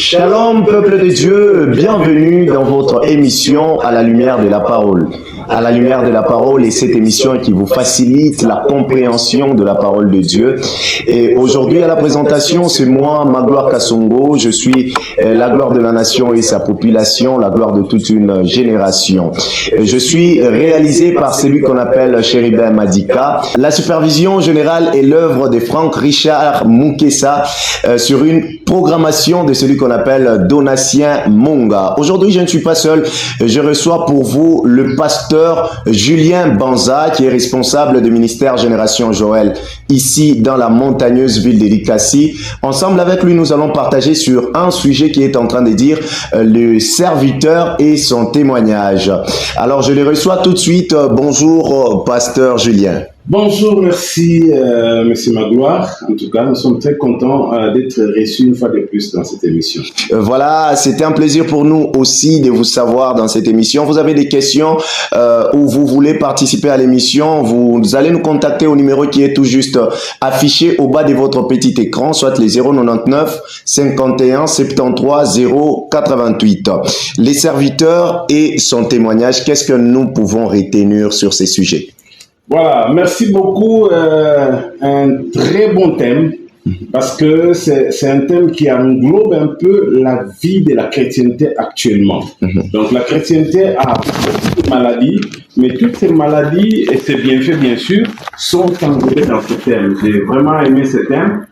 Shalom peuple de Dieu, bienvenue dans votre émission à la lumière de la parole. À la lumière de la parole et cette émission qui vous facilite la compréhension de la parole de Dieu. Et aujourd'hui à la présentation, c'est moi, Magloire Kassongo, je suis la gloire de la nation et sa population, la gloire de toute une génération. Je suis réalisé par celui qu'on appelle Chéribin Madika. La supervision générale est l'œuvre de Franck Richard Moukessa sur une programmation de celui qu'on appelle Donatien Monga. Aujourd'hui, je ne suis pas seul. Je reçois pour vous le pasteur Julien Banza, qui est responsable du ministère Génération Joël, ici dans la montagneuse ville d'Elikassi. Ensemble avec lui, nous allons partager sur un sujet qui est en train de dire le serviteur et son témoignage. Alors, je les reçois tout de suite. Bonjour, pasteur Julien. Bonjour, merci Monsieur Magloire. En tout cas, nous sommes très contents d'être reçus une fois de plus dans cette émission. Voilà, c'était un plaisir pour nous aussi de vous savoir dans cette émission. Vous avez des questions ou vous voulez participer à l'émission, vous allez nous contacter au numéro qui est tout juste affiché au bas de votre petit écran, soit les 099 51 73 088. Les serviteurs et son témoignage, qu'est-ce que nous pouvons retenir sur ces sujets? Voilà, merci beaucoup. Un très bon thème, parce que c'est un thème qui englobe un peu la vie de la chrétienté actuellement. Donc la chrétienté a beaucoup de maladies, mais toutes ces maladies et ses bienfaits, bien sûr, sont englobés dans ce thème. J'ai vraiment aimé ce thème.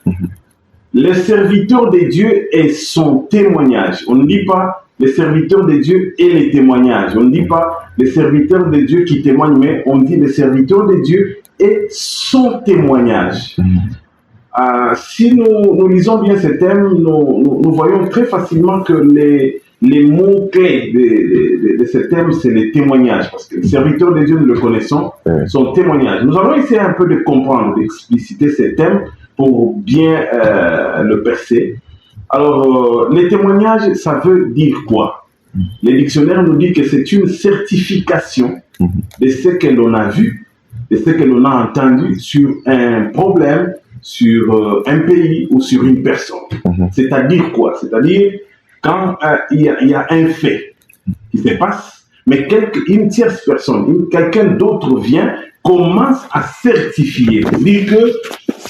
Les serviteurs de Dieu et son témoignage. On ne dit pas les serviteurs de Dieu et les témoignages. On ne dit pas les serviteurs de Dieu qui témoignent, mais on dit les serviteurs de Dieu et son témoignage. Si nous lisons bien ce thème, nous voyons très facilement que les mots-clés de ce thème, c'est les témoignages. Parce que les serviteurs de Dieu, nous le connaissons, son témoignage. Nous allons essayer un peu de comprendre, d'expliciter ce thème pour bien le percer. Alors, les témoignages, ça veut dire quoi? Les dictionnaires nous disent que c'est une certification de ce que l'on a vu, de ce que l'on a entendu sur un problème, sur un pays ou sur une personne. C'est-à-dire quoi? C'est-à-dire quand il y a un fait qui se passe, mais une tierce personne, quelqu'un d'autre vient, commence à certifier, dire que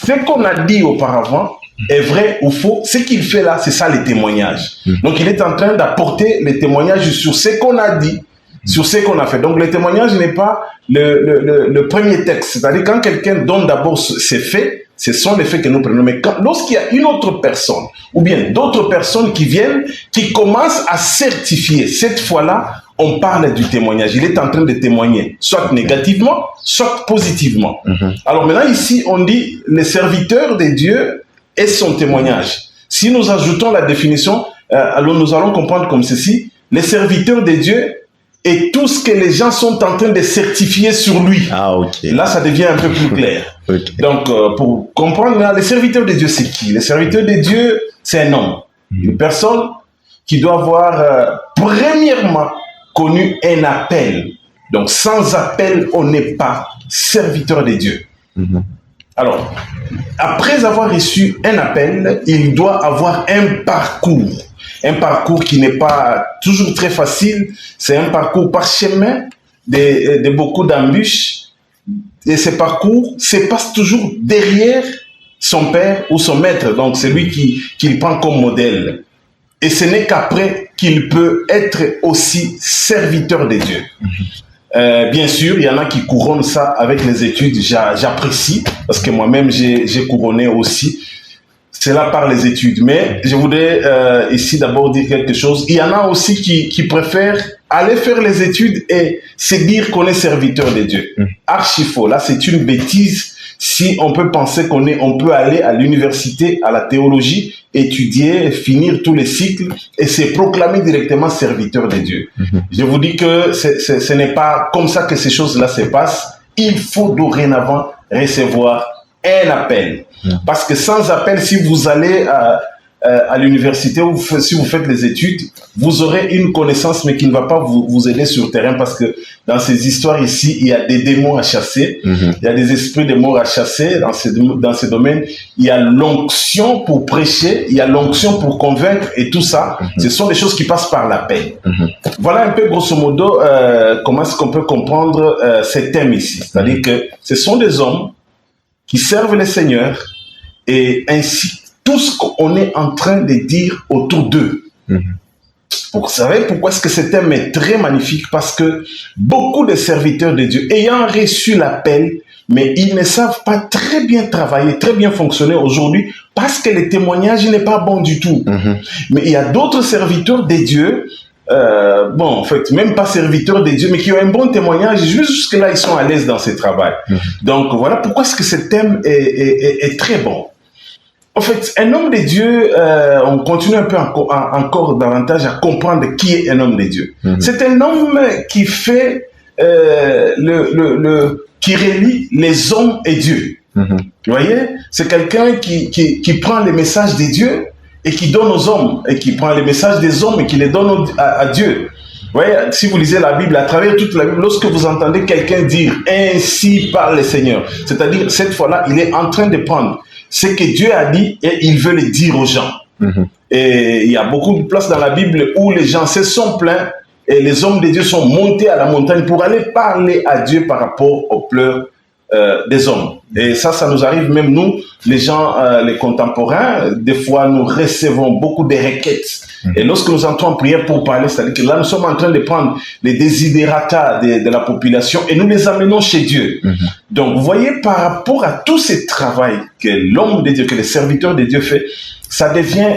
ce qu'on a dit auparavant est vrai ou faux. Ce qu'il fait là, c'est ça les témoignages. Donc il est en train d'apporter les témoignages sur ce qu'on a dit, sur ce qu'on a fait. Donc le témoignage n'est pas le premier texte. C'est-à-dire quand quelqu'un donne d'abord ses faits, ce sont les faits que nous prenons. Mais lorsqu'il y a une autre personne, ou bien d'autres personnes qui viennent, qui commencent à certifier, cette fois-là, on parle du témoignage. Il est en train de témoigner, soit négativement, soit positivement. Alors maintenant, ici, on dit les serviteurs de Dieu et son témoignage. Si nous ajoutons la définition, alors nous allons comprendre comme ceci: les serviteurs de Dieu et tout ce que les gens sont en train de certifier sur lui. Là, ça devient un peu plus clair. Donc, pour comprendre, là, les serviteurs de Dieu, c'est qui? Les serviteurs de Dieu, c'est un homme, une personne qui doit avoir, premièrement, connu un appel. Donc, sans appel, on n'est pas serviteur de Dieu. Alors, après avoir reçu un appel, il doit avoir un parcours. Un parcours qui n'est pas toujours très facile. C'est un parcours parchemin de beaucoup d'embûches. Et ce parcours se passe toujours derrière son père ou son maître. Donc, c'est lui qu'il prend comme modèle. Et ce n'est qu'après qu'il peut être aussi serviteur de Dieu. Bien sûr, il y en a qui couronnent ça avec les études. J'apprécie, parce que moi-même, j'ai couronné aussi cela par les études. Mais je voudrais ici d'abord dire quelque chose. Il y en a aussi qui préfèrent aller faire les études et se dire qu'on est serviteur de Dieu. Archi faux. Là, c'est une bêtise. Si on peut penser on peut aller à l'université, à la théologie, étudier, finir tous les cycles et se proclamer directement serviteur de Dieu. Je vous dis que ce n'est pas comme ça que ces choses-là se passent. Il faut dorénavant recevoir un appel. Parce que sans appel, si vous allez à l'université ou si vous faites les études, vous aurez une connaissance mais qui ne va pas vous aider sur le terrain parce que dans ces histoires ici, il y a des démons à chasser, il y a des esprits démons à chasser dans ces domaines. Il y a l'onction pour prêcher, il y a l'onction pour convaincre et tout ça, ce sont des choses qui passent par la paix. Voilà un peu grosso modo comment est-ce qu'on peut comprendre ces thèmes ici. C'est-à-dire que ce sont des hommes qui servent le Seigneur et ainsi tout ce qu'on est en train de dire autour d'eux. Vous savez pourquoi est-ce que ce thème est très magnifique? Parce que beaucoup de serviteurs de Dieu, ayant reçu l'appel, mais ils ne savent pas très bien travailler, très bien fonctionner aujourd'hui, parce que le témoignage n'est pas bon du tout. Mais il y a d'autres serviteurs de Dieu, en fait, même pas serviteurs de Dieu, mais qui ont un bon témoignage, jusque-là, ils sont à l'aise dans ce travail. Donc, voilà pourquoi est-ce que ce thème est très bon. En fait, un homme de Dieu, on continue un peu encore davantage à comprendre qui est un homme de Dieu. C'est un homme qui fait qui relie les hommes et Dieu. Vous voyez, c'est quelqu'un qui prend les messages de Dieu et qui donne aux hommes, et qui prend les messages des hommes et qui les donne à Dieu. Vous voyez, si vous lisez la Bible, à travers toute la Bible, lorsque vous entendez quelqu'un dire « Ainsi parle le Seigneur », c'est-à-dire, cette fois-là, il est en train de prendre ce que Dieu a dit et il veut le dire aux gens. Et il y a beaucoup de places dans la Bible où les gens se sont plaints et les hommes de Dieu sont montés à la montagne pour aller parler à Dieu par rapport aux pleurs des hommes. Et ça nous arrive même nous, les gens, les contemporains, des fois nous recevons beaucoup de requêtes. Et lorsque nous entrons en prière pour parler, c'est-à-dire que là nous sommes en train de prendre les desiderata de la population et nous les amenons chez Dieu. Donc vous voyez, par rapport à tout ce travail que l'homme de Dieu, que le serviteur de Dieu fait, ça devient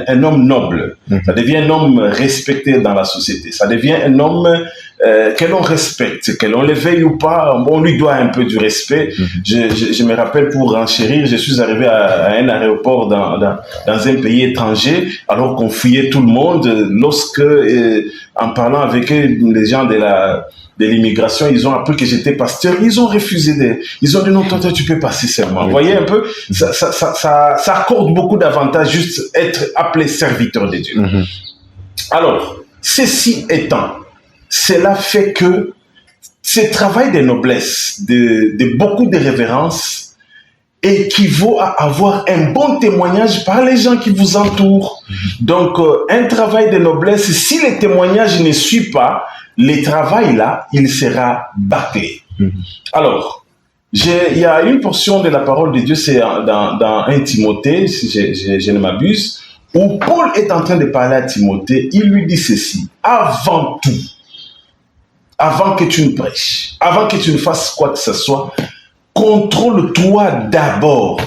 un homme noble, ça devient un homme respecté dans la société, ça devient un homme que l'on respecte, que l'on le veuille ou pas, on lui doit un peu du respect. Je me rappelle, pour renchérir, je suis arrivé à un aéroport dans un pays étranger, alors qu'on fouillait tout le monde. Lorsque, en parlant avec les gens de l'immigration, ils ont appris que j'étais pasteur, ils ont refusé ils ont dit non, toi tu peux passer seulement. Vous voyez un peu, ça accorde beaucoup d'avantages juste être appelé serviteur de Dieu. Alors, ceci étant, cela fait que ce travail de noblesse, de beaucoup de révérence, équivaut à avoir un bon témoignage par les gens qui vous entourent. Donc, un travail de noblesse, si le témoignage ne suit pas, le travail là, il sera bâclé. Alors, il y a une portion de la parole de Dieu, c'est dans 1 Timothée, si je ne m'abuse, où Paul est en train de parler à Timothée. Il lui dit ceci: avant tout, avant que tu ne prêches, avant que tu ne fasses quoi que ce soit, contrôle-toi d'abord.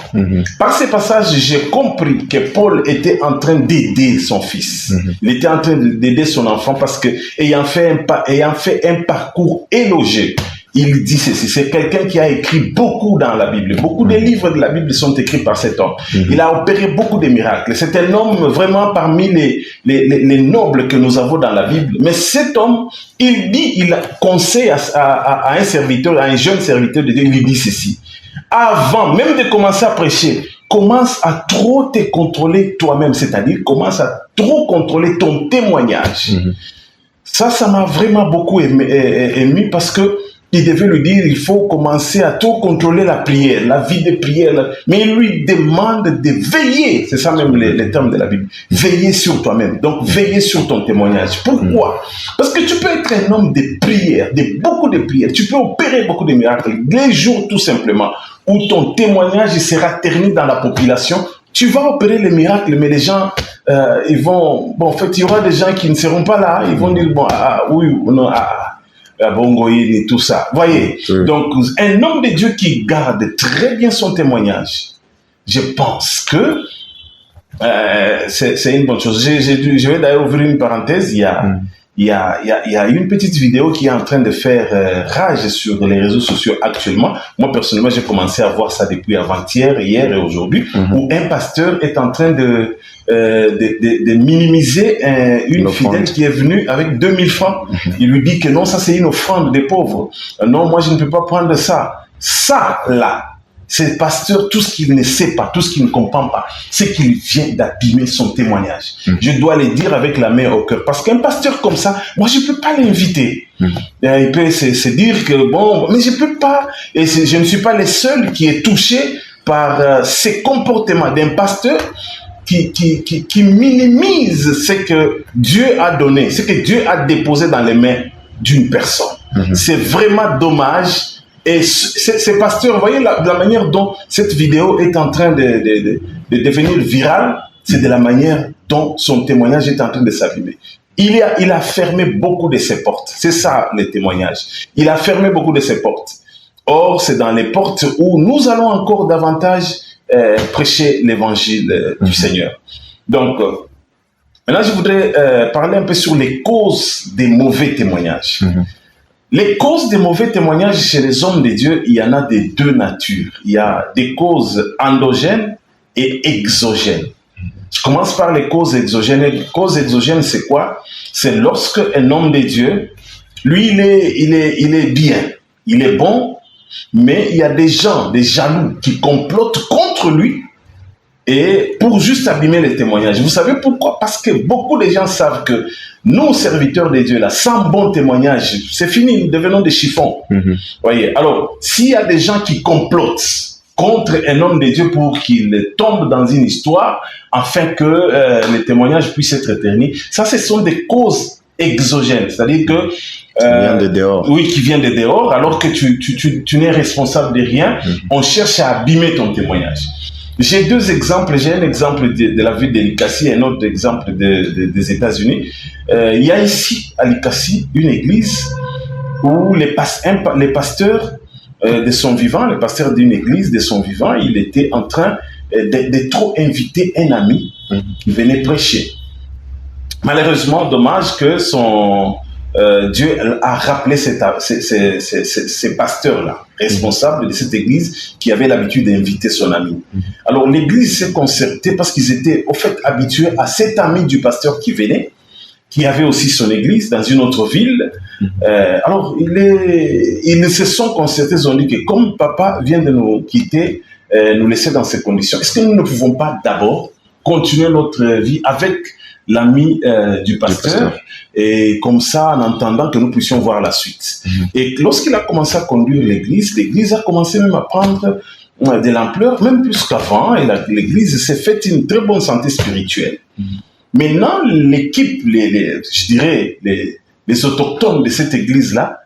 Par ces passages, j'ai compris que Paul était en train d'aider son fils. Il était en train d'aider son enfant parce que, ayant fait un parcours élogieux, il dit ceci: c'est quelqu'un qui a écrit beaucoup dans la Bible. Beaucoup de livres de la Bible sont écrits par cet homme. Il a opéré beaucoup de miracles. C'est un homme vraiment parmi les nobles que nous avons dans la Bible. Mais cet homme, il conseille à un serviteur, à un jeune serviteur de Dieu, il lui dit ceci: avant même de commencer à prêcher, commence à trop te contrôler toi-même. C'est-à-dire, commence à trop contrôler ton témoignage. Ça m'a vraiment beaucoup ému parce que il devait lui dire, il faut commencer à tout contrôler la prière, la vie de prière. Mais il lui demande de veiller, c'est ça même les termes de la Bible, veiller sur toi-même. Donc, veiller sur ton témoignage. Pourquoi? Parce que tu peux être un homme de prière, de beaucoup de prières. Tu peux opérer beaucoup de miracles. Les jours, tout simplement, où ton témoignage sera terni dans la population, tu vas opérer les miracles, mais les gens, ils vont... Bon, en fait, il y aura des gens qui ne seront pas là. Ils vont dire, bon, oui, non, Bongoïne et tout ça. Voyez, donc un homme de Dieu qui garde très bien son témoignage, je pense que c'est une bonne chose. Je vais d'ailleurs ouvrir une parenthèse. Il y a une petite vidéo qui est en train de faire rage sur les réseaux sociaux actuellement. Moi, personnellement, j'ai commencé à voir ça depuis avant-hier, hier et aujourd'hui, où un pasteur est en train de minimiser une fidèle qui est venue avec 2000 francs. Il lui dit que non, ça c'est une offrande des pauvres. Non, moi je ne peux pas prendre ça. Ça, là, Ce pasteur, tout ce qu'il ne sait pas, tout ce qu'il ne comprend pas, c'est qu'il vient d'abîmer son témoignage. Je dois le dire avec la main au cœur. Parce qu'un pasteur comme ça, moi, je ne peux pas l'inviter. Il peut se dire que, bon, mais je ne peux pas. Et je ne suis pas le seul qui est touché par ces comportements d'un pasteur qui minimise ce que Dieu a donné, ce que Dieu a déposé dans les mains d'une personne. C'est vraiment dommage. Et ces pasteurs, vous voyez la manière dont cette vidéo est en train de devenir virale, c'est de la manière dont son témoignage est en train de s'abîmer. Il a fermé beaucoup de ses portes. C'est ça le témoignage. Il a fermé beaucoup de ses portes. Or, c'est dans les portes où nous allons encore davantage prêcher l'évangile du Seigneur. Donc, maintenant, je voudrais parler un peu sur les causes des mauvais témoignages. Les causes des mauvais témoignages chez les hommes de Dieu, il y en a de deux natures. Il y a des causes endogènes et exogènes. Je commence par les causes exogènes. Les causes exogènes, c'est quoi? C'est lorsque un homme de Dieu, lui, il est bien, il est bon, mais il y a des gens, des jaloux qui complotent contre lui et pour juste abîmer les témoignages. Vous savez pourquoi? Parce que beaucoup de gens savent que nous, serviteurs de Dieu, là, sans bon témoignage, c'est fini, nous devenons des chiffons. Voyez. Alors, s'il y a des gens qui complotent contre un homme de Dieu pour qu'il tombe dans une histoire, afin que les témoignages puissent être ternis, ça, ce sont des causes exogènes. C'est-à-dire que qui vient de dehors. Oui, qui vient de dehors, alors que tu n'es responsable de rien. On cherche à abîmer ton témoignage. J'ai deux exemples. J'ai un exemple de la ville de Likasi et un autre exemple des États-Unis. Il y a ici, à Likasi, une église où les pasteurs de son vivant, le pasteur d'une église de son vivant, il était en train de trop inviter un ami qui venait prêcher. Malheureusement, dommage que Dieu a rappelé ces pasteurs-là, responsables de cette église, qui avaient l'habitude d'inviter son ami. Alors l'église s'est concertée parce qu'ils étaient au fait habitués à cet ami du pasteur qui venait, qui avait aussi son église dans une autre ville. Alors ils se sont concertés, ils ont dit que comme papa vient de nous quitter, nous laisser dans ces conditions, est-ce que nous ne pouvons pas d'abord continuer notre vie avec l'ami du pasteur, et comme ça, en attendant que nous puissions voir la suite. Et lorsqu'il a commencé à conduire l'église a commencé même à prendre de l'ampleur, même plus qu'avant, et l'église s'est faite une très bonne santé spirituelle. Maintenant, l'équipe, je dirais, les autochtones de cette église-là,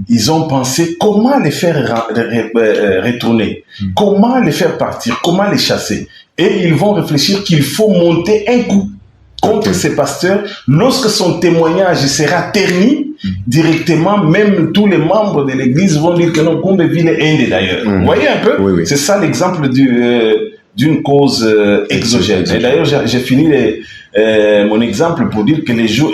ils ont pensé comment les faire retourner, comment les faire partir, comment les chasser. Et ils vont réfléchir qu'il faut monter un coup contre ces pasteurs. Lorsque son témoignage sera terni, directement, même tous les membres de l'église vont dire que non, Combeville est Inde d'ailleurs. Vous voyez un peu? Oui. C'est ça l'exemple d'une cause exogène. Et d'ailleurs, j'ai fini mon exemple pour dire que les jours,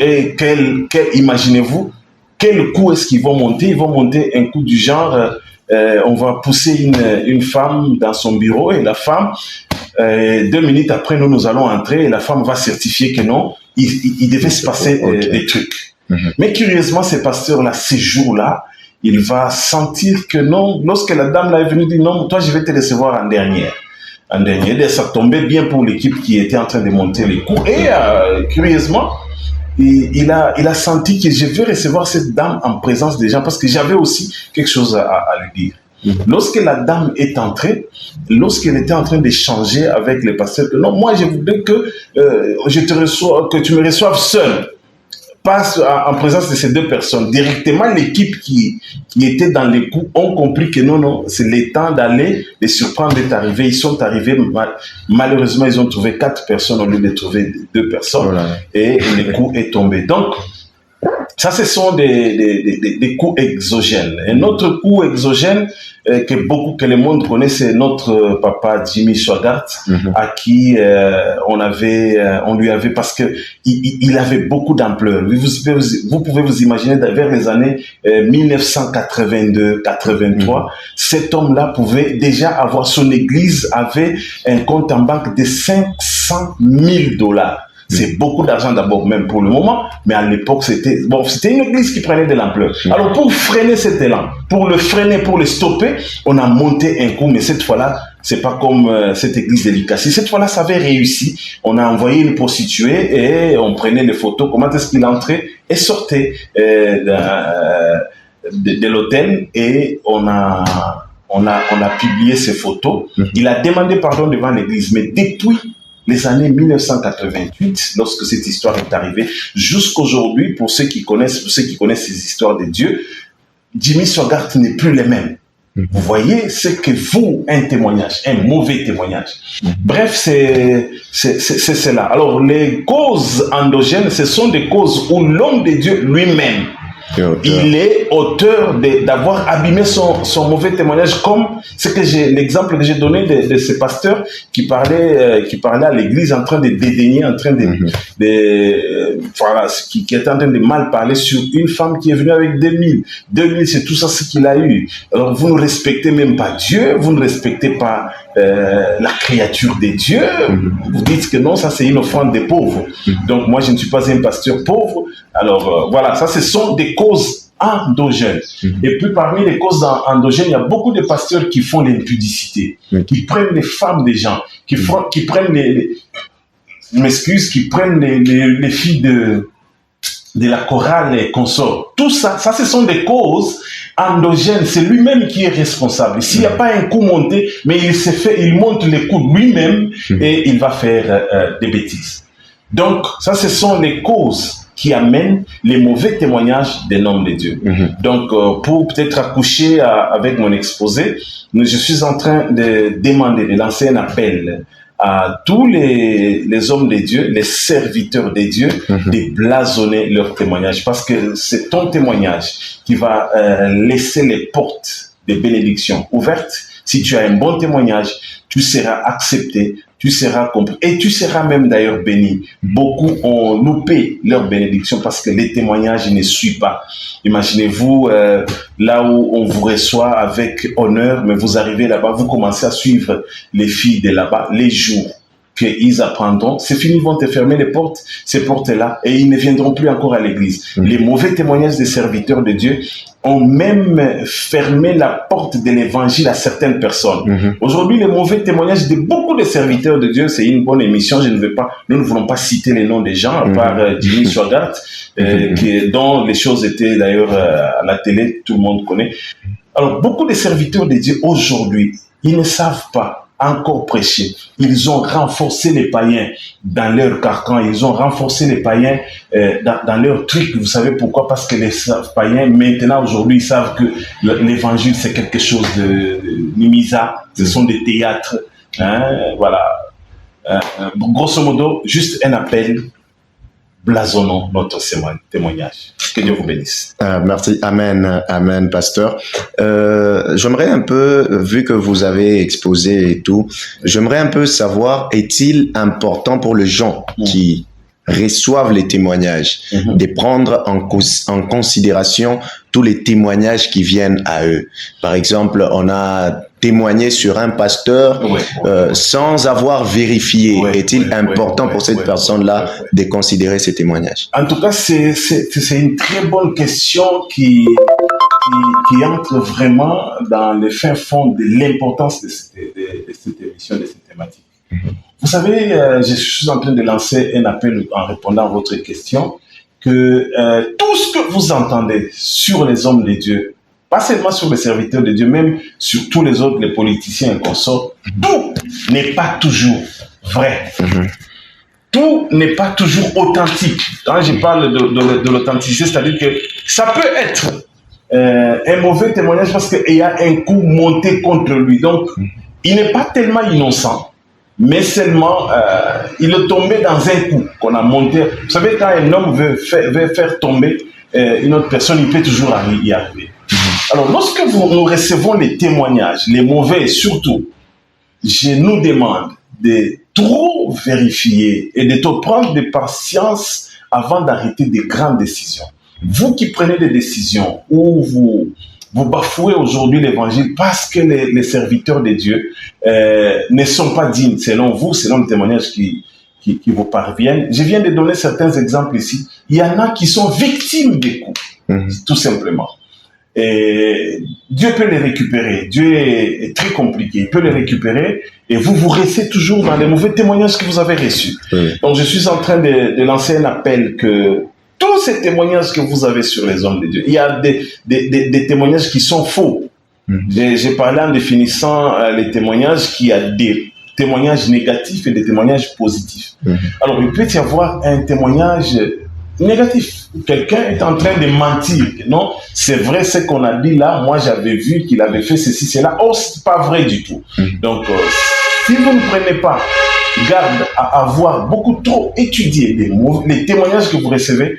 imaginez-vous, quel coup est-ce qu'ils vont monter? Ils vont monter un coup du genre, on va pousser une femme dans son bureau et la femme, 2 minutes après, nous allons entrer et la femme va certifier que non, il devait se passer des trucs. Mais curieusement, ces pasteurs-là, ces jours-là, il va sentir que non, lorsque la dame là est venue dire non, toi je vais te recevoir en dernière. Et ça tombait bien pour l'équipe qui était en train de monter les coups. Et curieusement, il a senti que je vais recevoir cette dame en présence des gens parce que j'avais aussi quelque chose à lui dire. Lorsque la dame est entrée, lorsqu'elle était en train d'échanger avec les pasteurs, que non, moi je voudrais que que tu me reçoives seul, pas en présence de ces deux personnes. Directement, l'équipe qui était dans les coups ont compris que non, c'est le temps d'aller les surprendre d'être arrivés. Ils sont arrivés, malheureusement, ils ont trouvé 4 personnes au lieu de trouver 2 personnes, et le coup est tombé. Donc, ça, ce sont des coups exogènes. Un autre coup exogène que le monde connaît, c'est notre papa Jimmy Swaggart, à qui on lui avait, parce que il avait beaucoup d'ampleur. Vous pouvez vous imaginer, vers les années 1982-83, cet homme-là pouvait déjà avoir, son église avait un compte en banque de $500,000. C'est beaucoup d'argent d'abord, même pour le moment, mais à l'époque, c'était une église qui prenait de l'ampleur. Alors, pour freiner cet élan, pour le freiner, pour le stopper, on a monté un coup, mais cette fois-là, c'est pas comme cette église de Likasi. Cette fois-là, ça avait réussi. On a envoyé une prostituée et on prenait les photos. Comment est-ce qu'il entrait et sortait de l'hôtel, et on a publié ces photos. Il a demandé pardon devant l'église, mais depuis les années 1988, lorsque cette histoire est arrivée, jusqu'aujourd'hui, pour ceux qui connaissent ces histoires de Dieu, Jimmy Swaggart n'est plus le même. Vous voyez, c'est que vous, un témoignage, un mauvais témoignage. Bref, c'est cela. Alors, les causes endogènes, ce sont des causes où l'homme de Dieu lui-même, il est auteur d'avoir abîmé son mauvais témoignage, comme l'exemple que j'ai donné de ce pasteur qui parlait à l'église en train de dédaigner, en train qui était en train de mal parler sur une femme qui est venue avec 2000. 2000, c'est tout ça ce qu'il a eu. Alors vous ne respectez même pas Dieu, vous ne respectez pas la créature de Dieu. Vous dites que non, ça c'est une offrande des pauvres. Donc moi je ne suis pas un pasteur pauvre. Alors voilà, ça ce sont des causes endogènes. Et puis parmi les causes endogènes, il y a beaucoup de pasteurs qui font l'impudicité, qui prennent les femmes des gens, qui prennent qui prennent les filles de la chorale et consorts. Tout ça, ce sont des causes endogènes. C'est lui-même qui est responsable. S'il n'y a pas un coup monté, mais il monte les coups lui-même et il va faire des bêtises. Donc, ça, ce sont les causes qui amènent les mauvais témoignages des noms de Dieu. Donc, pour peut-être accoucher avec mon exposé, je suis en train de lancer un appel à tous les hommes de Dieu, les serviteurs de Dieu, de blasonner leur témoignage, parce que c'est ton témoignage qui va laisser les portes des bénédictions ouvertes. Si tu as un bon témoignage, tu seras accepté, tu seras compris et tu seras même d'ailleurs béni. Beaucoup ont loupé leur bénédiction parce que les témoignages ne suivent pas. Imaginez-vous là où on vous reçoit avec honneur, mais vous arrivez là-bas, vous commencez à suivre les filles de là-bas, les jours qu'ils apprendront, c'est fini, ils vont te fermer les portes, ces portes-là, et ils ne viendront plus encore à l'église. Les mauvais témoignages des serviteurs de Dieu ont même fermé la porte de l'évangile à certaines personnes. Aujourd'hui, les mauvais témoignages de beaucoup de serviteurs de Dieu, c'est une bonne émission, nous ne voulons pas citer les noms des gens, à part Jimmy Swaggart, dont les choses étaient d'ailleurs à la télé, tout le monde connaît. Alors, beaucoup de serviteurs de Dieu aujourd'hui, ils ne savent pas encore prêcher. Ils ont renforcé les païens dans leur carcan, ils ont renforcé les païens dans leur truc. Vous savez pourquoi? Parce que les païens, maintenant, aujourd'hui, ils savent que l'évangile, c'est quelque chose de mimisa, ce sont des théâtres. Voilà. Grosso modo, juste un appel, blasonnons notre témoignage. Que Dieu vous bénisse. Merci. Amen. Amen, pasteur. J'aimerais un peu, vu que vous avez exposé et tout, j'aimerais un peu savoir, est-il important pour les gens qui reçoivent les témoignages de prendre en considération tous les témoignages qui viennent à eux? Par exemple, on a témoigné sur un pasteur sans avoir vérifié. Est-il important pour cette personne-là de considérer ces témoignages? En tout cas, c'est une très bonne question qui entre vraiment dans le fin fond de l'importance de cette émission, de cette thématique. Vous savez, je suis en train de lancer un appel en répondant à votre question, que tout ce que vous entendez sur les hommes de Dieu, pas seulement sur les serviteurs de Dieu, même sur tous les autres, les politiciens et consorts, tout n'est pas toujours vrai. Tout n'est pas toujours authentique. Quand je parle de l'authenticité, c'est-à-dire que ça peut être un mauvais témoignage parce qu'il y a un coup monté contre lui. Donc, il n'est pas tellement innocent, mais seulement il est tombé dans un coup qu'on a monté. Vous savez, quand un homme veut faire tomber une autre personne, il peut toujours y arriver. Alors, lorsque nous recevons les témoignages, les mauvais surtout, je nous demande de trop vérifier et de trop prendre de patience avant d'arrêter des grandes décisions. Vous qui prenez des décisions où vous bafouez aujourd'hui l'évangile parce que les serviteurs de Dieu ne sont pas dignes, selon vous, selon le témoignage qui vous parviennent. Je viens de donner certains exemples ici. Il y en a qui sont victimes des coups, tout simplement. Et Dieu peut les récupérer. Dieu est très compliqué. Il peut les récupérer et vous restez toujours dans les mauvais témoignages que vous avez reçus. Donc, je suis en train de lancer un appel que tous ces témoignages que vous avez sur les hommes de Dieu, il y a des témoignages qui sont faux. J'ai parlé en définissant les témoignages qu'il y a des témoignages négatifs et des témoignages positifs. Alors, il peut y avoir un témoignage négatif. Quelqu'un est en train de mentir. Non, c'est vrai ce qu'on a dit là. Moi, j'avais vu qu'il avait fait ceci, cela. Oh, c'est pas vrai du tout. Donc, si vous ne prenez pas garde à avoir beaucoup trop étudié les témoignages que vous recevez,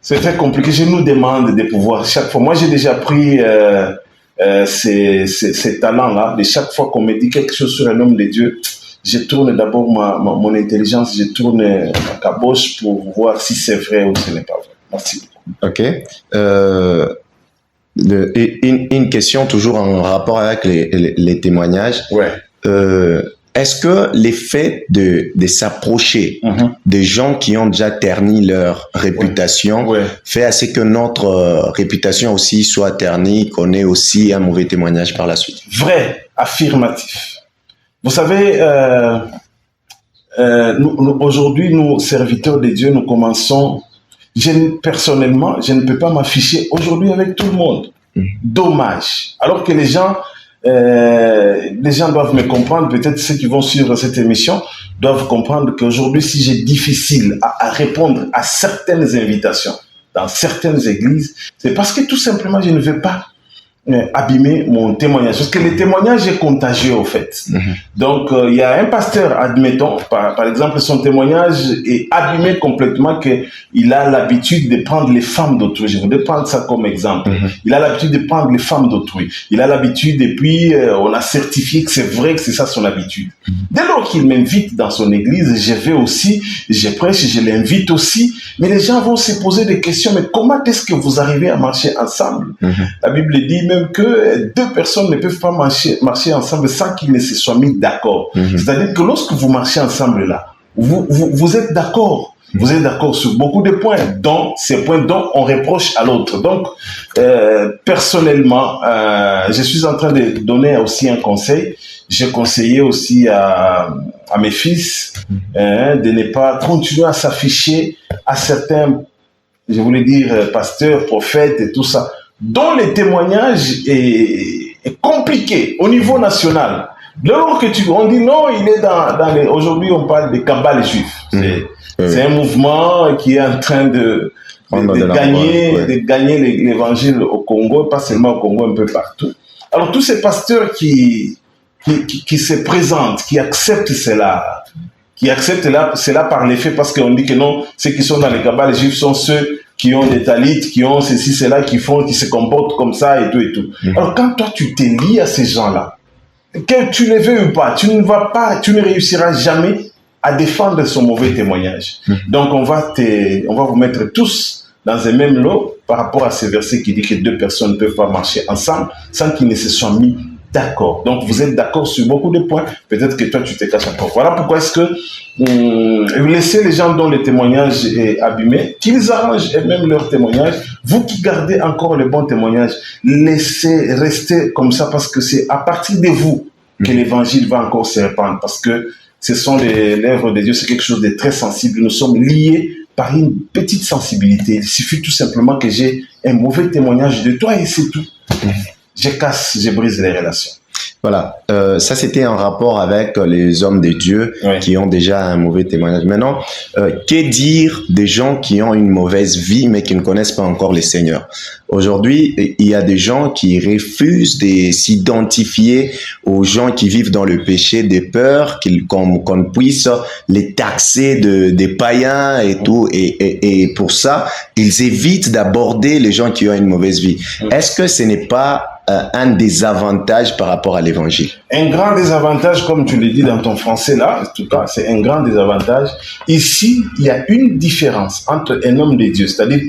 c'est très compliqué. Je nous demande de pouvoir chaque fois. Moi, j'ai déjà pris ces talents-là. De chaque fois qu'on me dit quelque chose sur un homme de Dieu, je tourne d'abord mon intelligence, je tourne ma caboche pour voir si c'est vrai ou ce n'est pas vrai. Merci beaucoup. Ok. Une question toujours en rapport avec les témoignages. Ouais. Est-ce que l'effet de s'approcher des gens qui ont déjà terni leur réputation fait à ce que notre réputation aussi soit ternie, qu'on ait aussi un mauvais témoignage par la suite? Vrai, affirmatif. Vous savez, aujourd'hui, nous, serviteurs de Dieu, nous commençons. Personnellement, je ne peux pas m'afficher aujourd'hui avec tout le monde. Dommage. Alors que les gens doivent me comprendre, peut-être ceux qui vont suivre cette émission doivent comprendre qu'aujourd'hui, si j'ai difficile à répondre à certaines invitations dans certaines églises, c'est parce que tout simplement, je ne veux pas abîmer mon témoignage. Parce que le témoignage est contagieux, au fait. Donc, il y a un pasteur, admettons, par exemple, son témoignage est abîmé complètement, qu'il a l'habitude de prendre les femmes d'autrui. Je voudrais prendre ça comme exemple. Il a l'habitude de prendre les femmes d'autrui. Il a l'habitude, et puis on a certifié que c'est vrai que c'est ça son habitude. Dès lors qu'il m'invite dans son église, je vais aussi, je prêche, je l'invite aussi, mais les gens vont se poser des questions. Mais comment est-ce que vous arrivez à marcher ensemble? La Bible dit même que deux personnes ne peuvent pas marcher ensemble sans qu'ils ne se soient mis d'accord. C'est-à-dire que lorsque vous marchez ensemble là, vous êtes d'accord. Vous êtes d'accord sur beaucoup de points, dont ces points dont on reproche à l'autre. Donc, personnellement, je suis en train de donner aussi un conseil. J'ai conseillé aussi à mes fils de ne pas continuer à s'afficher à certains, je voulais dire, pasteurs, prophètes et tout ça, dont le témoignage est compliqué au niveau national. Lors que on dit non, il est dans les... Aujourd'hui, on parle des cabales juifs. C'est un mouvement qui est en train de gagner l'évangile au Congo, pas seulement au Congo, un peu partout. Alors, tous ces pasteurs qui se présentent, qui acceptent cela, par les faits, parce qu'on dit que non, ceux qui sont dans les cabales juifs sont ceux qui ont des talits, qui ont ceci, cela, qui se comportent comme ça et tout et tout. Alors quand toi tu t'es lié à ces gens-là, que tu les veux ou pas, tu ne réussiras jamais à défendre son mauvais témoignage. Donc on va vous mettre tous dans un même lot par rapport à ce verset qui dit que deux personnes ne peuvent pas marcher ensemble sans qu'ils ne se soient mis d'accord. Donc vous êtes d'accord sur beaucoup de points. Peut-être que toi tu te caches encore. Voilà pourquoi est-ce que laissez les gens dont le témoignage est abîmé, qu'ils arrangent eux-mêmes leur témoignage. Vous qui gardez encore le bon témoignage, laissez rester comme ça, parce que c'est à partir de vous que l'évangile va encore se répandre, parce que ce sont les lèvres de Dieu, c'est quelque chose de très sensible. Nous sommes liés par une petite sensibilité. Il suffit tout simplement que j'ai un mauvais témoignage de toi et c'est tout. Je brise les relations. Voilà, ça c'était en rapport avec les hommes de Dieu qui ont déjà un mauvais témoignage. Maintenant, que dire des gens qui ont une mauvaise vie mais qui ne connaissent pas encore le Seigneur? Aujourd'hui, il y a des gens qui refusent de s'identifier aux gens qui vivent dans le péché, de peur qu'on puisse les taxer des païens et tout. Et pour ça, ils évitent d'aborder les gens qui ont une mauvaise vie. Est-ce que ce n'est pas un désavantage par rapport à l'évangile? Un grand désavantage, comme tu le dis dans ton français là, en tout cas, c'est un grand désavantage. Ici, il y a une différence entre un homme de Dieu, c'est-à-dire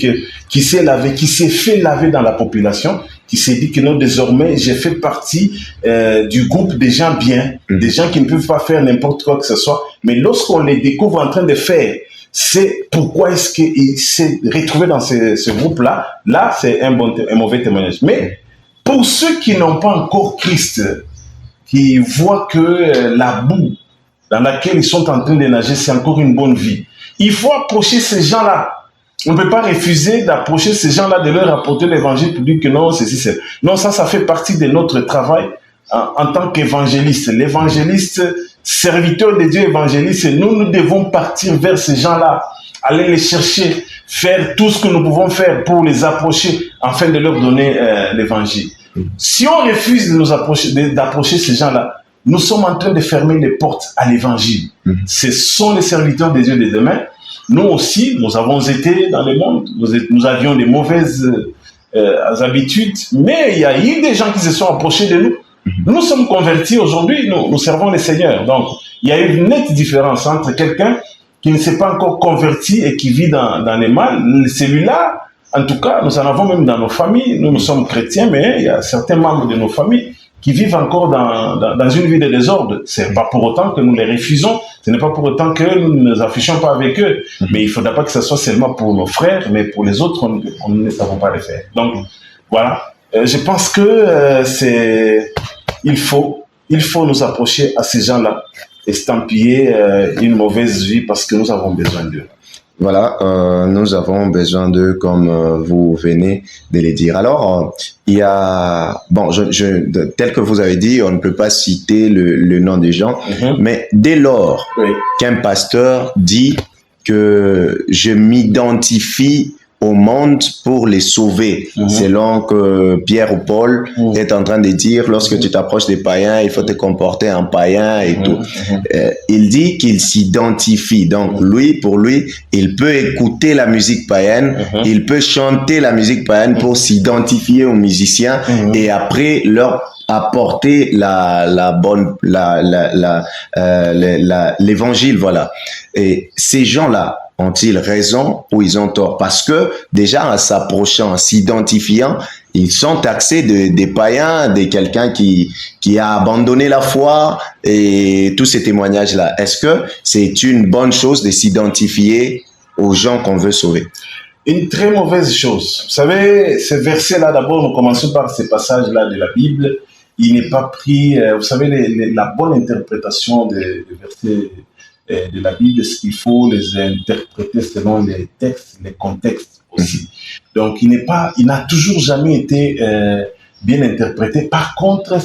qui s'est lavé, qui s'est fait laver dans la population, qui s'est dit que non, désormais, j'ai fait partie du groupe des gens bien, des gens qui ne peuvent pas faire n'importe quoi que ce soit. Mais lorsqu'on les découvre en train de faire c'est pourquoi est-ce qu'il s'est retrouvé dans ce groupe-là. Là, c'est un mauvais témoignage. Mais pour ceux qui n'ont pas encore Christ, qui voient que la boue dans laquelle ils sont en train de nager, c'est encore une bonne vie, il faut approcher ces gens-là. On ne peut pas refuser d'approcher ces gens-là, de leur apporter l'évangile pour dire que non, c'est. Non, ça fait partie de notre travail en tant qu'évangéliste. L'évangéliste, serviteur de Dieu évangéliste, nous devons partir vers ces gens-là, aller les chercher, faire tout ce que nous pouvons faire pour les approcher afin de leur donner l'évangile. Si on refuse d'approcher ces gens-là, nous sommes en train de fermer les portes à l'évangile. Ce sont les serviteurs de Dieu de demain. Nous aussi, nous avons été dans le monde, nous avions des mauvaises habitudes, mais il y a eu des gens qui se sont approchés de nous. Nous sommes convertis aujourd'hui, nous servons le Seigneur. Donc, il y a une nette différence entre quelqu'un qui ne s'est pas encore converti et qui vit dans les mal. Celui-là, en tout cas, nous en avons même dans nos familles. Nous sommes chrétiens, mais il y a certains membres de nos familles qui vivent encore dans une vie de désordre. Ce n'est pas pour autant que nous les refusons, ce n'est pas pour autant que nous ne nous affichons pas avec eux. Mais il ne faudra pas que ce soit seulement pour nos frères, mais pour les autres, on ne savons pas le faire. Donc, voilà. Je pense que il faut nous approcher à ces gens-là, estampiller une mauvaise vie parce que nous avons besoin d'eux. Voilà, nous avons besoin d'eux comme vous venez de le dire. Alors, il y a, bon, tel que vous avez dit, on ne peut pas citer le nom des gens, mais dès lors qu'un pasteur dit que je m'identifie au monde pour les sauver, selon que Pierre ou Paul est en train de dire, lorsque tu t'approches des païens, il faut te comporter en païen et tout. Il dit qu'il s'identifie. Donc, pour lui, il peut écouter la musique païenne, il peut chanter la musique païenne pour s'identifier aux musiciens et après leur apporter l'évangile, voilà. Et ces gens-là, ont-ils raison ou ils ont tort? Parce que déjà en s'approchant, en s'identifiant, ils sont taxés des païens, de quelqu'un qui a abandonné la foi et tous ces témoignages-là. Est-ce que c'est une bonne chose de s'identifier aux gens qu'on veut sauver? Une très mauvaise chose. Vous savez, ces versets-là, d'abord, nous commençons par ces passages-là de la Bible. Il n'est pas pris, vous savez, la bonne interprétation des versets de la Bible, ce qu'il faut les interpréter selon les textes, les contextes aussi. Donc, il n'a toujours jamais été bien interprété. Par contre,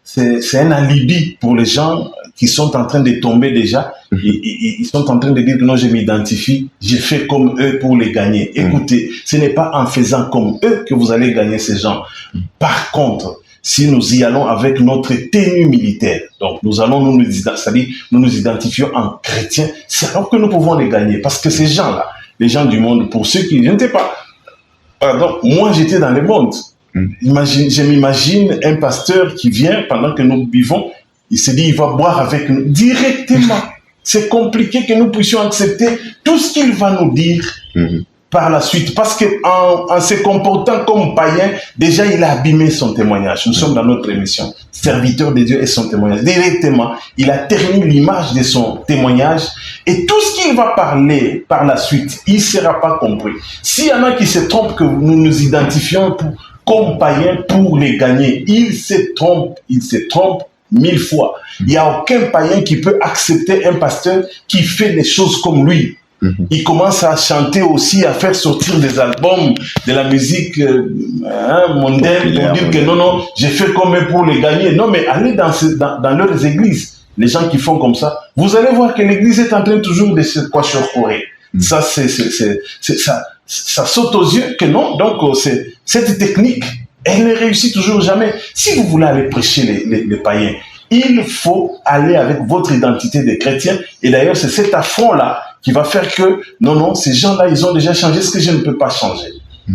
c'est un alibi pour les gens qui sont en train de tomber déjà. Ils sont en train de dire que non, je m'identifie, j'ai fait comme eux pour les gagner. Écoutez, ce n'est pas en faisant comme eux que vous allez gagner ces gens. Par contre, si nous y allons avec notre tenue militaire, donc nous allons nous identifions en chrétiens, c'est alors que nous pouvons les gagner. Parce que ces gens-là, les gens du monde, pour ceux qui, je ne sais pas, pardon, moi j'étais dans le monde. Je m'imagine un pasteur qui vient pendant que nous buvons, il se dit il va boire avec nous directement. C'est compliqué que nous puissions accepter tout ce qu'il va nous dire. Par la suite, parce que en se comportant comme païen, déjà il a abîmé son témoignage. Nous sommes dans notre émission, serviteur de Dieu et son témoignage. Directement, il a terni l'image de son témoignage et tout ce qu'il va parler par la suite, il ne sera pas compris. S'il y en a qui se trompent que nous nous identifions comme païens pour les gagner, il se trompe 1000 fois. Il n'y a aucun païen qui peut accepter un pasteur qui fait les choses comme lui. Il commence à chanter aussi, à faire sortir des albums, de la musique mondaine pour dire que non, j'ai fait comme eux pour les gagner. Non, mais allez dans leurs églises, les gens qui font comme ça, vous allez voir que l'église est en train toujours de se quachorer. Ça, ça saute aux yeux que non. Donc, cette technique, elle ne réussit toujours jamais. Si vous voulez aller prêcher les païens, il faut aller avec votre identité de chrétien. Et d'ailleurs, c'est cet affront-là qui va faire que, non, ces gens-là, ils ont déjà changé ce que je ne peux pas changer.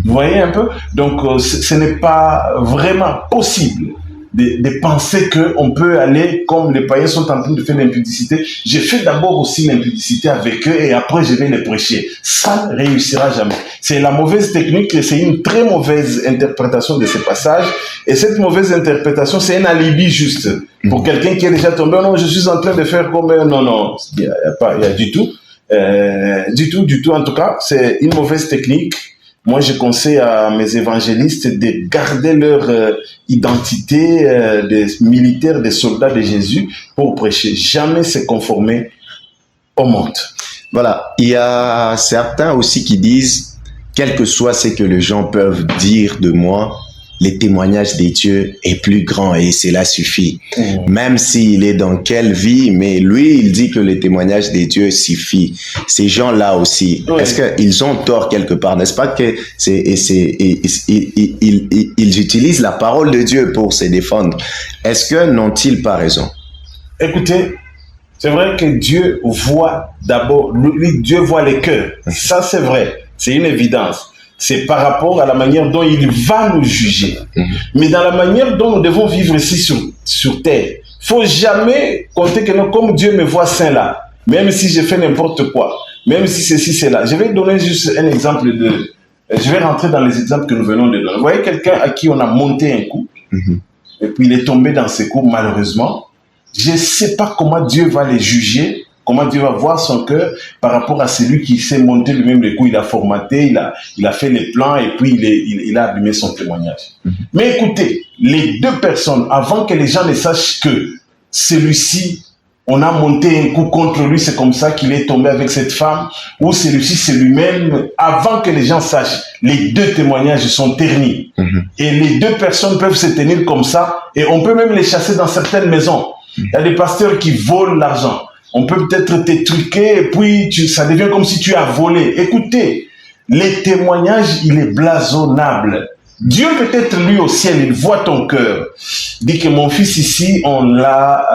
Vous voyez un peu? Donc, ce n'est pas vraiment possible de penser qu'on peut aller, comme les païens sont en train de faire l'impudicité. J'ai fait d'abord aussi l'impudicité avec eux et après je vais les prêcher. Ça ne réussira jamais. C'est la mauvaise technique et c'est une très mauvaise interprétation de ces passages. Et cette mauvaise interprétation, c'est un alibi juste. Pour quelqu'un qui est déjà tombé, non, je suis en train de faire comme eux. Non, il n'y a du tout. Du tout. En tout cas, c'est une mauvaise technique. Moi, je conseille à mes évangélistes de garder leur identité des militaires, des soldats de Jésus pour prêcher. Jamais se conformer au monde. Voilà. Il y a certains aussi qui disent, quel que soit ce que les gens peuvent dire de moi, les témoignages des dieux est plus grand et cela suffit. Même s'il est dans quelle vie, mais lui, il dit que les témoignages des dieux suffit. Ces gens-là aussi, est-ce qu'ils ont tort quelque part? N'est-ce pas que ils utilisent la parole de Dieu pour se défendre? Est-ce que n'ont-ils pas raison? Écoutez, c'est vrai que Dieu voit d'abord, lui, Dieu voit les cœurs. Ça, c'est vrai. C'est une évidence. C'est par rapport à la manière dont il va nous juger. Mais dans la manière dont nous devons vivre ici sur terre, faut jamais compter que non, comme Dieu me voit saint là, même si je fais n'importe quoi, même si ceci, c'est là. Je vais donner juste un exemple je vais rentrer dans les exemples que nous venons de donner. Vous voyez quelqu'un à qui on a monté un coup, et puis il est tombé dans ses coups, malheureusement. Je ne sais pas comment Dieu va les juger, comment Dieu va voir son cœur par rapport à celui qui s'est monté lui-même les coups. Il a formaté, il a fait les plans et puis il a abîmé son témoignage. Mais écoutez, les deux personnes, avant que les gens ne sachent que celui-ci, on a monté un coup contre lui, c'est comme ça qu'il est tombé avec cette femme, ou celui-ci, c'est lui-même, avant que les gens sachent, les deux témoignages sont ternis. Et les deux personnes peuvent se tenir comme ça, et on peut même les chasser dans certaines maisons. Il y a des pasteurs qui volent l'argent. On peut peut-être te truquer et puis ça devient comme si tu as volé. Écoutez, les témoignages, il est blasonnable. Dieu peut-être lui au ciel, il voit ton cœur. Dit que mon fils ici, on l'a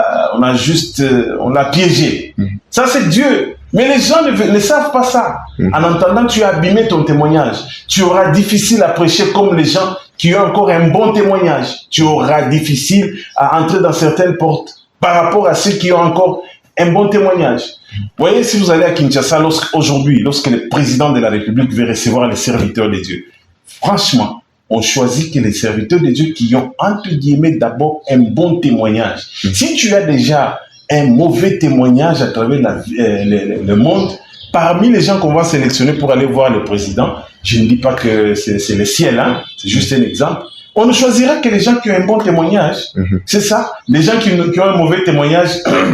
piégé. Ça c'est Dieu. Mais les gens ne savent pas ça. En entendant que tu as abîmé ton témoignage, tu auras difficile à prêcher comme les gens qui ont encore un bon témoignage. Tu auras difficile à entrer dans certaines portes par rapport à ceux qui ont encore un bon témoignage. Vous voyez, si vous allez à Kinshasa aujourd'hui, lorsque le président de la République veut recevoir les serviteurs de Dieu, franchement, on choisit que les serviteurs de Dieu qui ont, entre guillemets, d'abord un bon témoignage. Si tu as déjà un mauvais témoignage à travers le monde, parmi les gens qu'on va sélectionner pour aller voir le président, je ne dis pas que c'est le ciel, hein, c'est juste un exemple. On ne choisira que les gens qui ont un bon témoignage. C'est ça. Les gens qui ont un mauvais témoignage,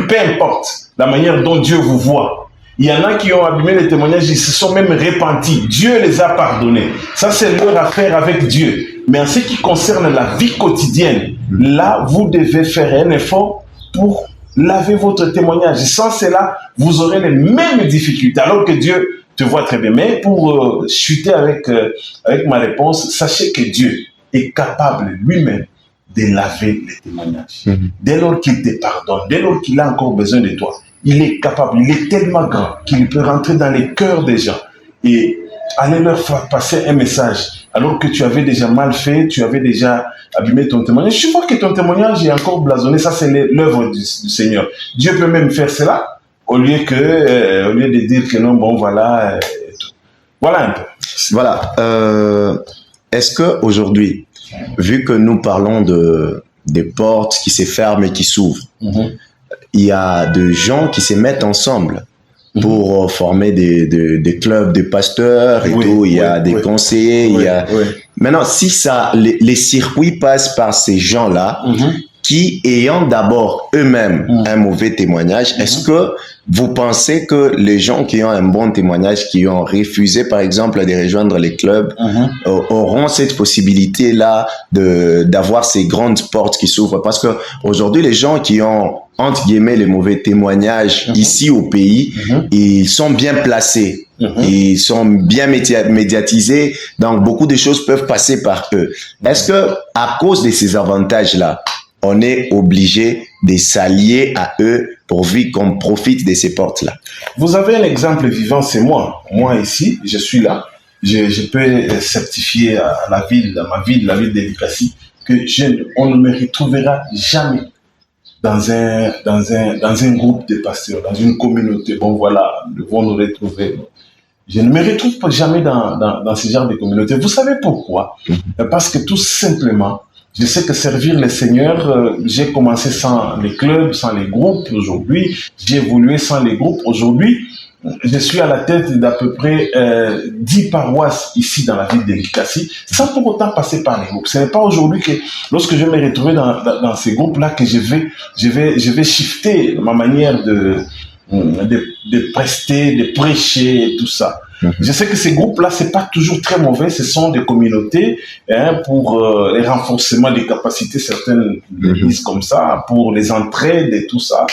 peu importe la manière dont Dieu vous voit. Il y en a qui ont abîmé les témoignages, ils se sont même repentis. Dieu les a pardonnés. Ça, c'est leur affaire avec Dieu. Mais en ce qui concerne la vie quotidienne, là, vous devez faire un effort pour laver votre témoignage. Sans cela, vous aurez les mêmes difficultés. Alors que Dieu te voit très bien. Mais pour chuter avec ma réponse, sachez que Dieu est capable lui-même de laver les témoignages. Dès lors qu'il te pardonne, dès lors qu'il a encore besoin de toi, il est capable, il est tellement grand qu'il peut rentrer dans les cœurs des gens et aller leur faire passer un message. Alors que tu avais déjà mal fait, tu avais déjà abîmé ton témoignage. Je vois que ton témoignage est encore blasonné. Ça, c'est l'œuvre du Seigneur. Dieu peut même faire cela au lieu de dire que non, bon, voilà. Voilà un peu. Voilà. Est-ce que aujourd'hui, vu que nous parlons des portes qui se ferment et qui s'ouvrent, il y a des gens qui se mettent ensemble pour former des clubs de pasteurs et tout. Il y a des conseillers. Maintenant, si les circuits passent par ces gens-là, qui ayant d'abord eux-mêmes un mauvais témoignage, est-ce que vous pensez que les gens qui ont un bon témoignage, qui ont refusé par exemple de rejoindre les clubs, auront cette possibilité-là d'avoir ces grandes portes qui s'ouvrent? Parce que aujourd'hui, les gens qui ont entre guillemets les mauvais témoignages ici au pays, ils sont bien placés. Ils sont bien médiatisés, donc beaucoup de choses peuvent passer par eux. Est-ce que à cause de ces avantages-là, on est obligé de s'allier à eux pourvu qu'on profite de ces portes-là? Vous avez un exemple vivant, c'est moi. Moi ici, je suis là. Je peux certifier à ma ville, la ville d'Elikasi, que on ne me retrouvera jamais dans un groupe de pasteurs, dans une communauté. Bon voilà, nous devons nous retrouver. Je ne me retrouve pas jamais dans ce genre de communauté. Vous savez pourquoi? Parce que tout simplement, je sais que servir le Seigneur, j'ai commencé sans les clubs, sans les groupes aujourd'hui, j'ai évolué sans les groupes aujourd'hui. je suis à la tête d'à peu près 10 paroisses ici dans la ville de Likasi, sans pour autant passer par les groupes. Ce n'est pas aujourd'hui que, lorsque je vais me retrouver dans ces groupes-là, que je vais shifter ma manière de prester, de prêcher et tout ça. Je sais que ces groupes-là, c'est pas toujours très mauvais. Ce sont des communautés pour les renforcements des capacités, certaines disent comme ça, pour les entraides et tout ça.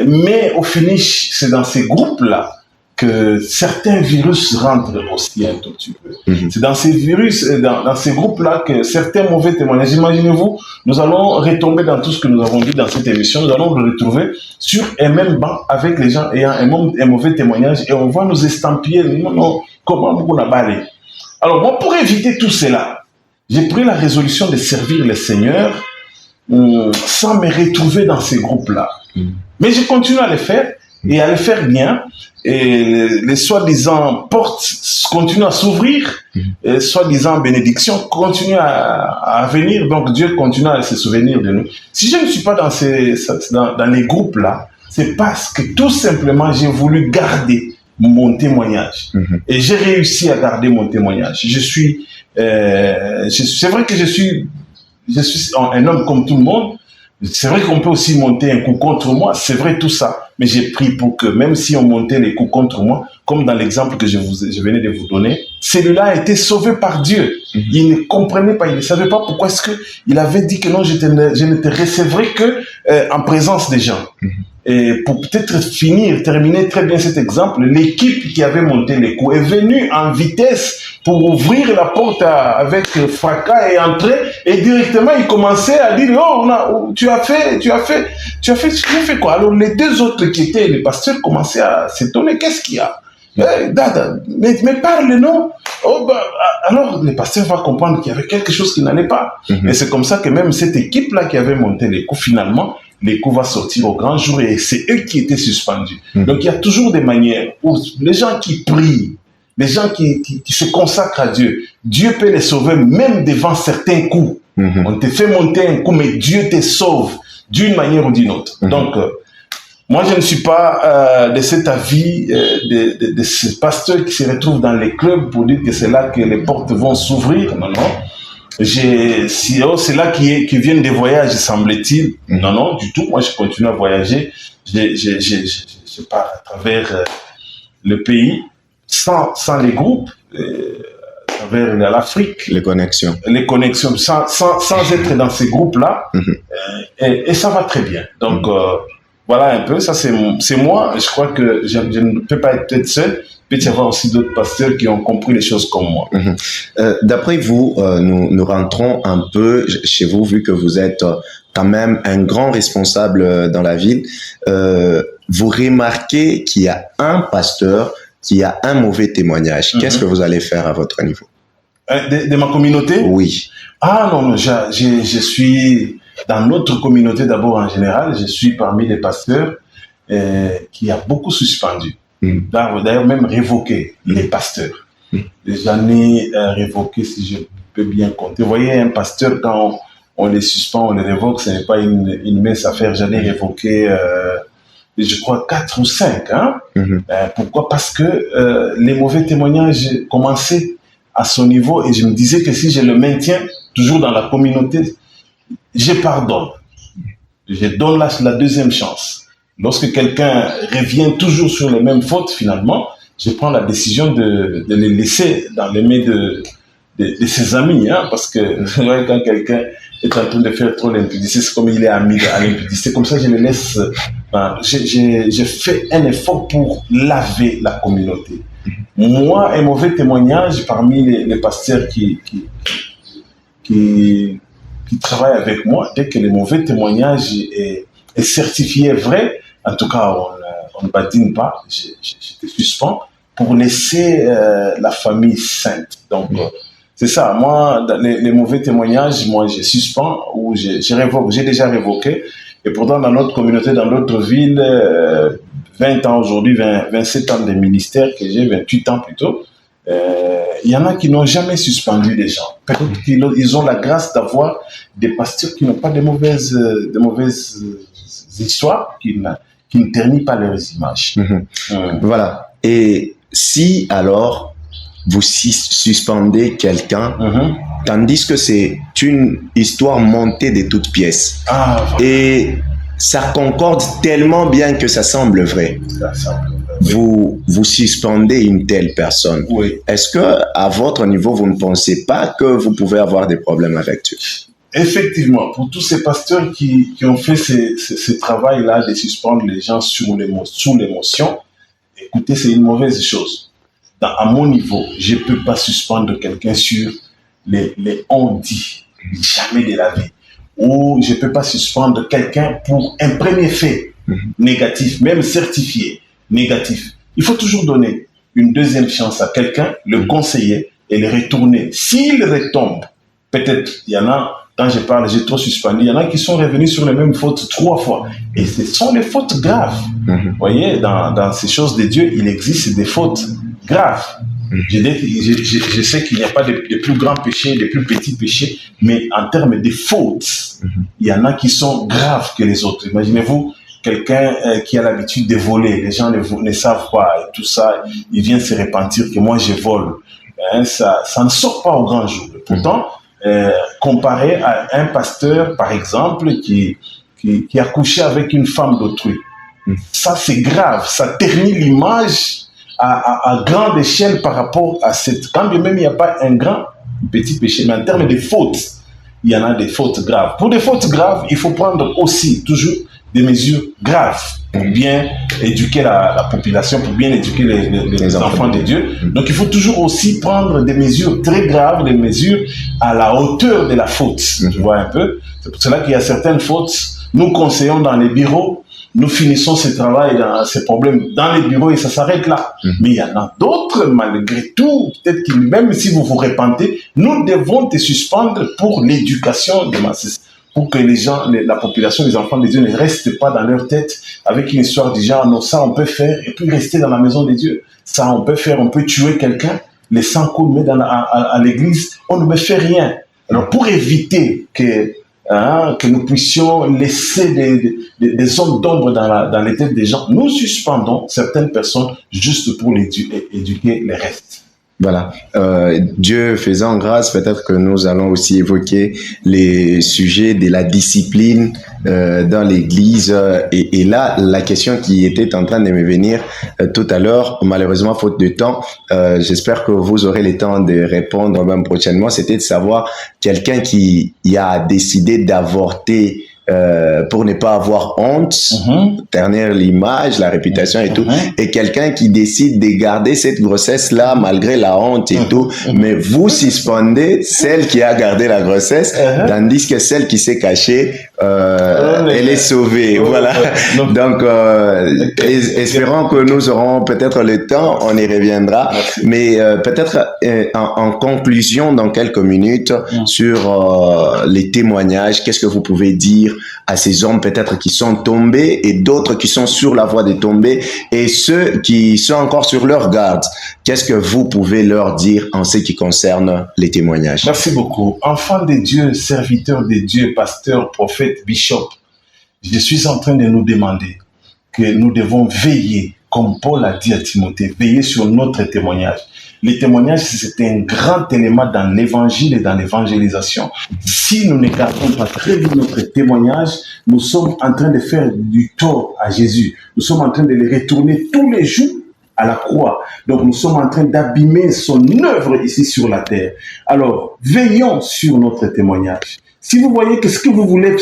Mais au finish, c'est dans ces groupes-là que certains virus rentrent aussi un tout petit peu. C'est dans ces virus, dans ces groupes-là que certains mauvais témoignages, imaginez-vous, nous allons retomber dans tout ce que nous avons dit dans cette émission, nous allons le retrouver sur un même banc avec les gens ayant un mauvais témoignage et on va nous estampiller, non, comment vous n'avez. Alors moi, pour éviter tout cela, j'ai pris la résolution de servir le Seigneur sans me retrouver dans ces groupes-là. Mais je continue à le faire et à le faire bien. Et les soi-disant portes continuent à s'ouvrir, et soi-disant bénédictions continuent à venir. Donc Dieu continue à se souvenir de nous. Si je ne suis pas dans les groupes-là, c'est parce que tout simplement j'ai voulu garder mon témoignage. Et j'ai réussi à garder mon témoignage. C'est vrai que je suis un homme comme tout le monde. C'est vrai qu'on peut aussi monter un coup contre moi, c'est vrai tout ça. Mais j'ai pris pour que, même si on montait les coups contre moi, comme dans l'exemple que je venais de vous donner, celui-là a été sauvé par Dieu. Il ne comprenait pas, il ne savait pas pourquoi est-ce qu'il avait dit que non, je ne te recevrai que en présence des gens. Et pour peut-être terminer très bien cet exemple, l'équipe qui avait monté les coups est venue en vitesse pour ouvrir la porte avec fracas et entrer, et directement il commençait à dire tu as fait quoi? Alors les deux autres qui étaient les pasteurs commençaient à s'étonner, qu'est-ce qu'il y a? Mais parle, non? Alors le pasteur va comprendre qu'il y avait quelque chose qui n'allait pas. Et c'est comme ça que même cette équipe-là qui avait monté les coups, finalement, les coups vont sortir au grand jour et c'est eux qui étaient suspendus. Donc il y a toujours des manières où les gens qui prient, les gens qui se consacrent à Dieu, Dieu peut les sauver même devant certains coups. On te fait monter un coup, mais Dieu te sauve d'une manière ou d'une autre. Donc, moi, je ne suis pas de cet avis de ces pasteurs qui se retrouvent dans les clubs pour dire que c'est là que les portes vont s'ouvrir. Non, non. C'est là qui viennent des voyages, semble-t-il. Non, du tout. Moi, je continue à voyager. Je pars à travers le pays sans les groupes, à travers l'Afrique. Les connexions, sans être dans ces groupes-là. Et ça va très bien. Donc, voilà un peu. Ça, c'est moi. Je crois que je ne peux pas être peut-être seul. Il peut y avoir aussi d'autres pasteurs qui ont compris les choses comme moi. D'après vous, nous rentrons un peu chez vous, vu que vous êtes quand même un grand responsable dans la ville. Vous remarquez qu'il y a un pasteur qui a un mauvais témoignage. Qu'est-ce que vous allez faire à votre niveau? De ma communauté? Oui. Ah non, je suis dans notre communauté d'abord en général. Je suis parmi les pasteurs qui a beaucoup suspendu. D'ailleurs même révoqué les pasteurs. J'en ai révoqué, si je peux bien compter. Vous voyez, un pasteur, quand on les suspend, on les révoque, ce n'est pas une mince affaire. J'en ai révoqué, je crois, 4 ou 5. Pourquoi? Parce que les mauvais témoignages commençaient à son niveau et je me disais que si je le maintiens toujours dans la communauté, je pardonne. Je donne la deuxième chance. Lorsque quelqu'un revient toujours sur les mêmes fautes, finalement, je prends la décision de les laisser dans les mains de ses amis. Parce que quand quelqu'un est en train de faire trop l'impudicité, c'est comme il est ami à l'impudicité. Comme ça, je le laisse. Je fais un effort pour laver la communauté. Moi, un mauvais témoignage parmi les pasteurs qui travaillent avec moi, dès que le mauvais témoignage est certifié vrai, en tout cas, on ne badine pas, je te suspends pour laisser la famille sainte. Donc, c'est ça. Moi, les mauvais témoignages, moi, je suspends ou je révoque. J'ai déjà révoqué. Et pourtant, dans notre communauté, dans d'autres villes, 20 ans aujourd'hui, 27 ans de ministère que j'ai, 28 ans plutôt, il y en a qui n'ont jamais suspendu les gens. Peut-être qu'ils ont la grâce d'avoir des pasteurs qui n'ont pas de mauvaises histoires, qui qui ne ternit pas leurs images. Voilà. Et si alors vous suspendez quelqu'un, tandis que c'est une histoire montée de toutes pièces, et ça concorde tellement bien que ça semble vrai, vous suspendez une telle personne. Est-ce que à votre niveau, vous ne pensez pas que vous pouvez avoir des problèmes avec Dieu? Effectivement, pour tous ces pasteurs qui ont fait ce travail-là de suspendre les gens sous l'émotion, écoutez, c'est une mauvaise chose. À mon niveau, je ne peux pas suspendre quelqu'un sur les on-dit, jamais de la vie. Ou je ne peux pas suspendre quelqu'un pour un premier fait négatif, même certifié négatif. Il faut toujours donner une deuxième chance à quelqu'un, le conseiller et le retourner. S'il retombe, peut-être, il y en a, quand je parle, j'ai trop suspendu, il y en a qui sont revenus sur les mêmes fautes 3 fois. Et ce sont les fautes graves. Vous voyez, dans ces choses de Dieu, il existe des fautes graves. Je sais qu'il n'y a pas de plus grands péchés, de plus petits péchés, mais en termes de fautes, il y en a qui sont graves que les autres. Imaginez-vous quelqu'un qui a l'habitude de voler, les gens ne savent pas, et tout ça, il vient se repentir que moi je vole. Ça ne sort pas au grand jour. Pourtant, comparé à un pasteur, par exemple, qui a couché avec une femme d'autrui, ça c'est grave, ça ternit l'image à grande échelle par rapport à cette... Quand même il n'y a pas un petit péché, mais en termes de fautes, il y en a des fautes graves. Pour des fautes graves, il faut prendre aussi toujours des mesures graves pour bien éduquer la population, pour bien éduquer les enfants de Dieu. Donc il faut toujours aussi prendre des mesures très graves, des mesures à la hauteur de la faute. Tu vois un peu? C'est pour cela qu'il y a certaines fautes. Nous conseillons dans les bureaux, nous finissons ce travail, ces problèmes dans les bureaux et ça s'arrête là. Mais il y en a d'autres, malgré tout, peut-être que même si vous vous repentez, nous devons te suspendre pour l'éducation de masses, pour que les gens, la population, les enfants de Dieu ne restent pas dans leur tête avec une histoire du genre, non, ça on peut faire et puis rester dans la maison de Dieu. Ça on peut faire, on peut tuer quelqu'un, les sangs coulent, mais à l'église, on ne me fait rien. Alors pour éviter que nous puissions laisser des zones d'ombre dans les têtes des gens, nous suspendons certaines personnes juste pour éduquer les restes. Voilà. Dieu faisant grâce, peut-être que nous allons aussi évoquer les sujets de la discipline dans l'Église. Et là, la question qui était en train de me venir tout à l'heure, malheureusement, faute de temps, j'espère que vous aurez le temps de répondre même prochainement, c'était de savoir quelqu'un qui a décidé d'avorter pour ne pas avoir honte, ternir l'image, la réputation et tout, et quelqu'un qui décide de garder cette grossesse-là malgré la honte et tout, mais vous suspendez celle qui a gardé la grossesse, tandis que celle qui s'est cachée, elle est sauvée. Voilà. Donc, espérons que nous aurons peut-être le temps, on y reviendra, mais peut-être en conclusion dans quelques minutes sur les témoignages, qu'est-ce que vous pouvez dire à ces hommes peut-être qui sont tombés et d'autres qui sont sur la voie de tomber et ceux qui sont encore sur leur garde. Qu'est-ce que vous pouvez leur dire en ce qui concerne les témoignages? Merci beaucoup. Enfants de Dieu, serviteurs de Dieu, pasteurs, prophètes, bishops, je suis en train de nous demander que nous devons veiller, comme Paul a dit à Timothée, veiller sur notre témoignage. Les témoignages, c'est un grand élément dans l'évangile et dans l'évangélisation. Si nous ne gardons pas très bien notre témoignage, nous sommes en train de faire du tort à Jésus. Nous sommes en train de le retourner tous les jours à la croix. Donc nous sommes en train d'abîmer son œuvre ici sur la terre. Alors, veillons sur notre témoignage. Si vous voyez que ce que vous voulez,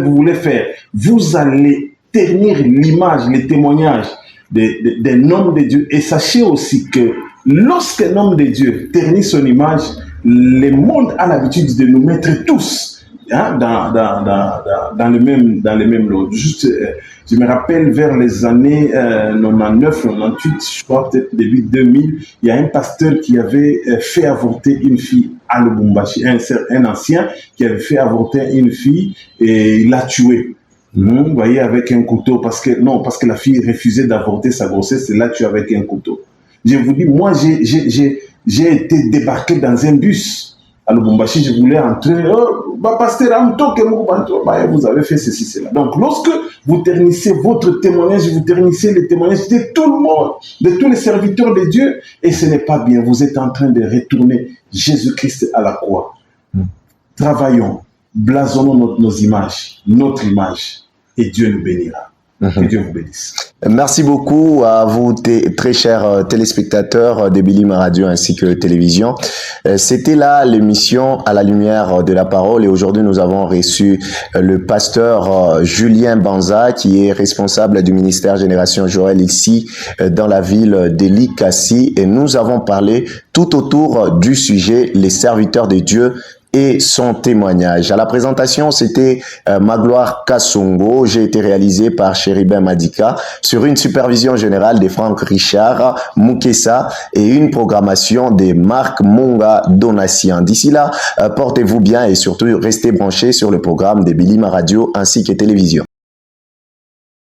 vous voulez faire, vous allez ternir l'image, les témoignages d'un homme de Dieu. Et sachez aussi que lorsqu'un homme de Dieu ternit son image, le monde a l'habitude de nous mettre tous dans le même lot. Juste, je me rappelle vers les années 99, 98, je crois peut-être début 2000, il y a un pasteur qui avait fait avorter une fille à Lubumbashi, un ancien qui avait fait avorter une fille et il l'a tuée. Vous voyez, avec un couteau, parce que la fille refusait d'avorter sa grossesse, et l'a tuée avec un couteau. Je vous dis, moi, j'ai été débarqué dans un bus à Lubumbashi, je voulais entrer, vous avez fait ceci, cela. Donc, lorsque vous ternissez votre témoignage, vous ternissez les témoignages de tout le monde, de tous les serviteurs de Dieu, et ce n'est pas bien. Vous êtes en train de retourner Jésus-Christ à la croix. Travaillons, blasonnons nos images, notre image, et Dieu nous bénira. Que Dieu vous bénisse. Merci beaucoup à vous, très chers téléspectateurs de Bilima Radio ainsi que télévision. C'était là l'émission à la lumière de la parole et aujourd'hui nous avons reçu le pasteur Julien Banza qui est responsable du ministère Génération Joël ici dans la ville d'Elikasi et nous avons parlé tout autour du sujet les serviteurs de Dieu et son témoignage. À la présentation, c'était Magloire Kassongo. J'ai été réalisé par Chéribin Madika sur une supervision générale de Franck Richard Moukessa et une programmation de Marc Monga Donatien. D'ici là, portez-vous bien et surtout restez branchés sur le programme de Bilima Radio ainsi que télévision.